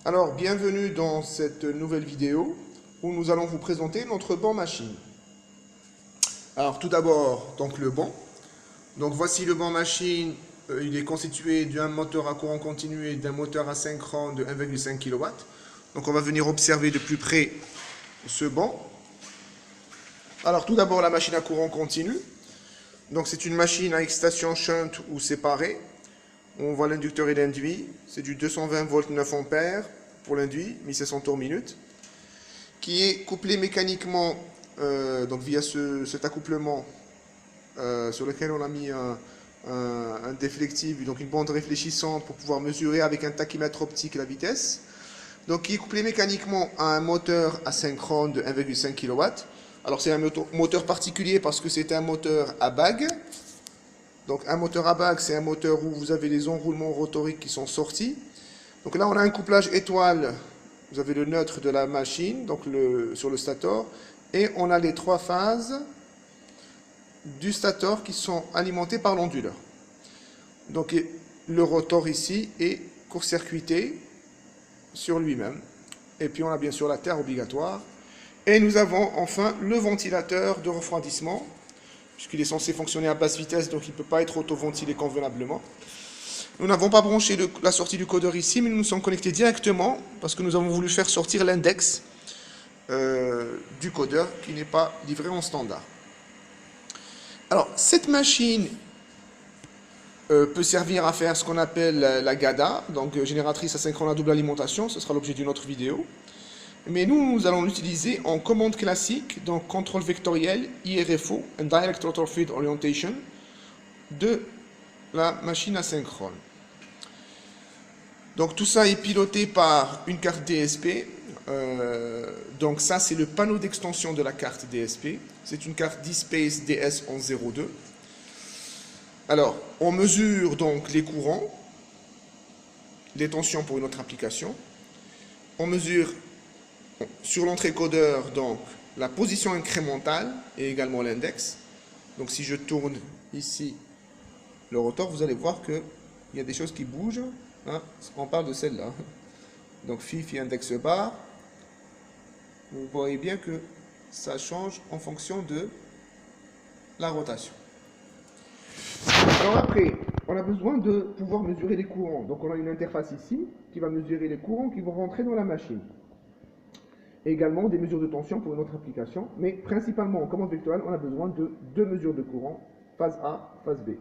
Alors, bienvenue dans cette nouvelle vidéo où nous allons vous présenter notre banc machine. Alors, tout d'abord, donc le banc. Donc, voici le banc machine. Il est constitué d'un moteur à courant continu et d'un moteur asynchrone de 1,5 kW. Donc, on va venir observer de plus près ce banc. Alors, tout d'abord, la machine à courant continu. Donc, c'est une machine à excitation shunt ou séparée. On voit l'inducteur et l'induit. C'est du 220 volts 9 ampères pour l'induit, 1700 tours minute, qui est couplé mécaniquement donc via cet accouplement sur lequel on a mis un déflective, donc une bande réfléchissante pour pouvoir mesurer avec un tachymètre optique la vitesse. Donc, qui est couplé mécaniquement à un moteur asynchrone de 1,5 kW. Alors, c'est un moteur particulier parce que c'est un moteur à bague. Donc, un moteur à bague, c'est un moteur où vous avez les enroulements rotoriques qui sont sortis. Donc là, on a un couplage étoile. Vous avez le neutre de la machine, donc sur le stator. Et on a les trois phases du stator qui sont alimentées par l'onduleur. Donc, le rotor ici est court-circuité sur lui-même. Et puis, on a bien sûr la terre obligatoire. Et nous avons enfin le ventilateur de refroidissement, puisqu'il est censé fonctionner à basse vitesse, donc il ne peut pas être auto-ventilé convenablement. Nous n'avons pas branché la sortie du codeur ici, mais nous nous sommes connectés directement, parce que nous avons voulu faire sortir l'index du codeur, qui n'est pas livré en standard. Alors, cette machine peut servir à faire ce qu'on appelle la GADA, donc génératrice asynchrone à double alimentation, ce sera l'objet d'une autre vidéo. Mais nous allons l'utiliser en commande classique, donc contrôle vectoriel, IRFO, Indirect Rotor Feed Orientation, de la machine asynchrone. Donc tout ça est piloté par une carte DSP. Donc ça, c'est le panneau d'extension de la carte DSP. C'est une carte DSpace DS1102. Alors, on mesure donc les courants, les tensions pour une autre application. On mesure sur l'entrée codeur, donc, la position incrémentale et également l'index. Donc, si je tourne ici le rotor, vous allez voir qu'il y a des choses qui bougent. Hein, on parle de celle-là. Donc, FIF et index bar. Vous voyez bien que ça change en fonction de la rotation. Alors après, on a besoin de pouvoir mesurer les courants. Donc, on a une interface ici qui va mesurer les courants qui vont rentrer dans la machine. Et également des mesures de tension pour une autre application. Mais principalement en commande vectorielle, on a besoin de deux mesures de courant, phase A, phase B.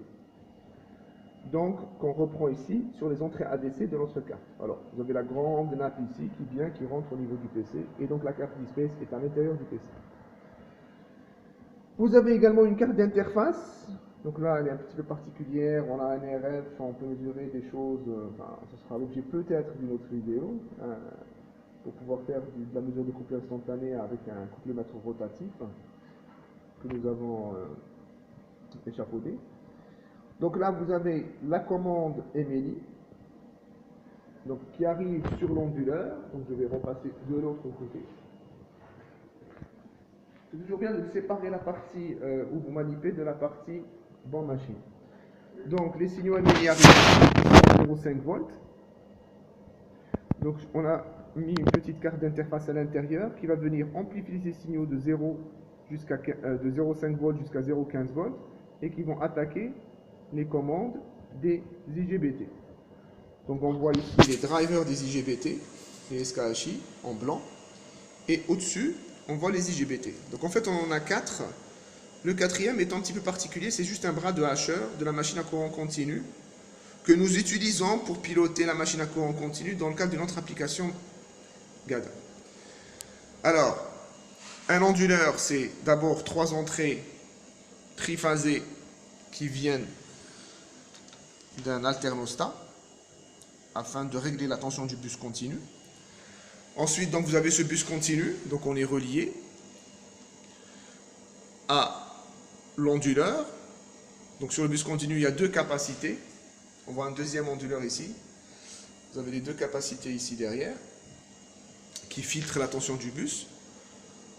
Donc, qu'on reprend ici sur les entrées ADC de notre carte. Alors, vous avez la grande nappe ici qui rentre au niveau du PC. Et donc, la carte DSpace est à l'intérieur du PC. Vous avez également une carte d'interface. Donc là, elle est un petit peu particulière. On a un RF, on peut mesurer des choses. Enfin, ce sera l'objet peut-être d'une autre vidéo. Pour pouvoir faire de la mesure de couple instantané avec un couplemètre rotatif que nous avons échafaudé. Donc là, vous avez la commande Emily, donc qui arrive sur l'onduleur. Donc je vais repasser de l'autre côté. C'est toujours bien de séparer la partie où vous manipulez de la partie banc machine. Donc les signaux Emily arrivent à 0,5 volts. Donc on a mis une petite carte d'interface à l'intérieur qui va venir amplifier ces signaux de 0,5 volts jusqu'à 0,15 volts et qui vont attaquer les commandes des IGBT. Donc on voit ici les drivers des IGBT, les SKHI en blanc, et au-dessus on voit les IGBT. Donc en fait on en a 4. Le quatrième est un petit peu particulier, c'est juste un bras de hacheur de la machine à courant continu que nous utilisons pour piloter la machine à courant continu dans le cadre d'une autre application GADA. Alors, un onduleur, c'est d'abord 3 entrées triphasées qui viennent d'un alternostat afin de régler la tension du bus continu. Ensuite, donc, vous avez ce bus continu, donc on est relié à l'onduleur. Donc sur le bus continu, il y a 2 capacités. On voit un deuxième onduleur ici. Vous avez les 2 capacités ici derrière qui filtrent la tension du bus.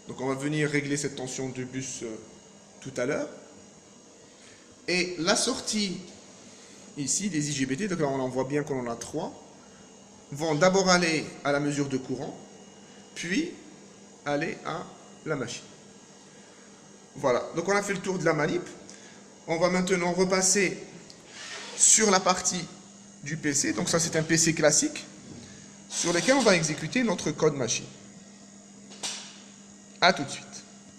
Donc on va venir régler cette tension du bus tout à l'heure. Et la sortie ici des IGBT, donc là on en voit bien qu'on en a 3. vont d'abord aller à la mesure de courant, puis aller à la machine. Voilà, donc on a fait le tour de la manip. On va maintenant repasser sur la partie du PC. Donc ça, c'est un PC classique sur lequel on va exécuter notre code machine. A tout de suite.